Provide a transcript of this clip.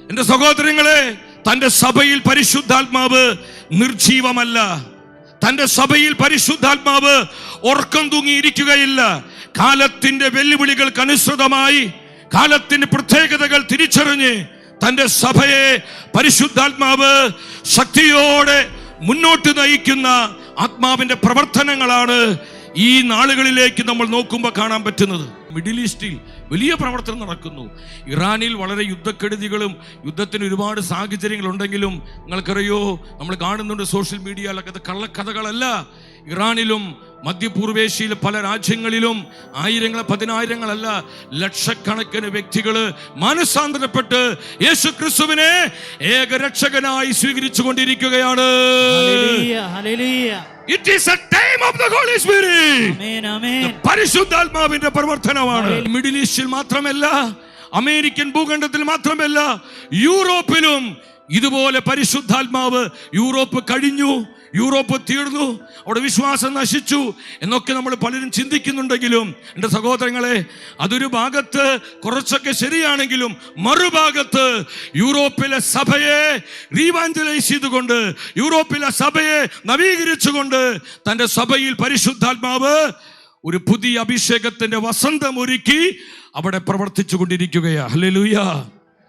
എന്റെ സഹോദരങ്ങളെ, തന്റെ സഭയിൽ പരിശുദ്ധാത്മാവ് നിർജീവമല്ല. തന്റെ സഭയിൽ പരിശുദ്ധാത്മാവ് ഉറക്കം തൂങ്ങിയിരിക്കുകയില്ല. കാലത്തിന്റെ വെല്ലുവിളികൾക്ക് അനുസൃതമായി, കാലത്തിന്റെ പ്രത്യേകതകൾ തിരിച്ചറിഞ്ഞ് തന്റെ സഭയെ പരിശുദ്ധാത്മാവ് ശക്തിയോടെ മുന്നോട്ട് നയിക്കുന്ന ആത്മാവിന്റെ പ്രവർത്തനങ്ങളാണ് ഈ നാളുകളിലേക്ക് നമ്മൾ നോക്കുമ്പോൾ കാണാൻ പറ്റുന്നത്. മിഡിൽ ഈസ്റ്റിൽ വലിയ പ്രവർത്തനം നടക്കുന്നു. ഇറാനിൽ വളരെ യുദ്ധക്കെടുതികളും യുദ്ധത്തിന് ഒരുപാട് സാഹചര്യങ്ങളുണ്ടെങ്കിലും നിങ്ങൾക്കറിയോ, നമ്മൾ കാണുന്നുണ്ട് സോഷ്യൽ മീഡിയയിലൊക്കെ, അത് കള്ളക്കഥകളല്ല. ഇറാനിലും മധ്യപൂർവേഷ്യയിലെ പല രാജ്യങ്ങളിലും ആയിരങ്ങൾ, പതിനായിരങ്ങളല്ല, ലക്ഷക്കണക്കിന് വ്യക്തികൾ മാനസാന്തരപ്പെട്ട് യേശു ക്രിസ്തുവിനെ ഏകരക്ഷകനായി സ്വീകരിച്ചു കൊണ്ടിരിക്കുകയാണ്. It is a time of the Holy Spirit. Amen, amen. പരിശുദ്ധാത്മാവിന്റെ പ്രവർത്തനമാണ്. മിഡിൽ ഈസ്റ്റിൽ മാത്രമല്ല, അമേരിക്കൻ ഭൂഖണ്ഡത്തിൽ മാത്രമല്ല, യൂറോപ്പിലും ഇതുപോലെ പരിശുദ്ധാത്മാവ്. യൂറോപ്പ് കഴിഞ്ഞു, യൂറോപ്പ് തീർന്നു, അവിടെ വിശ്വാസം നശിച്ചു എന്നൊക്കെ നമ്മൾ പലരും ചിന്തിക്കുന്നുണ്ടെങ്കിലും എൻ്റെ സഹോദരങ്ങളെ, അതൊരു ഭാഗത്ത് കുറച്ചൊക്കെ ശരിയാണെങ്കിലും മറുഭാഗത്ത് യൂറോപ്പിലെ സഭയെ റീവാഞ്ചലൈസ് ചെയ്തുകൊണ്ട്, യൂറോപ്പിലെ സഭയെ നവീകരിച്ചുകൊണ്ട് തൻ്റെ സഭയിൽ പരിശുദ്ധാത്മാവ് ഒരു പുതിയ അഭിഷേകത്തിന്റെ വസന്തം ഒരുക്കി അവിടെ പ്രവർത്തിച്ചു കൊണ്ടിരിക്കുകയാണ്. ഹല്ലേലൂയ.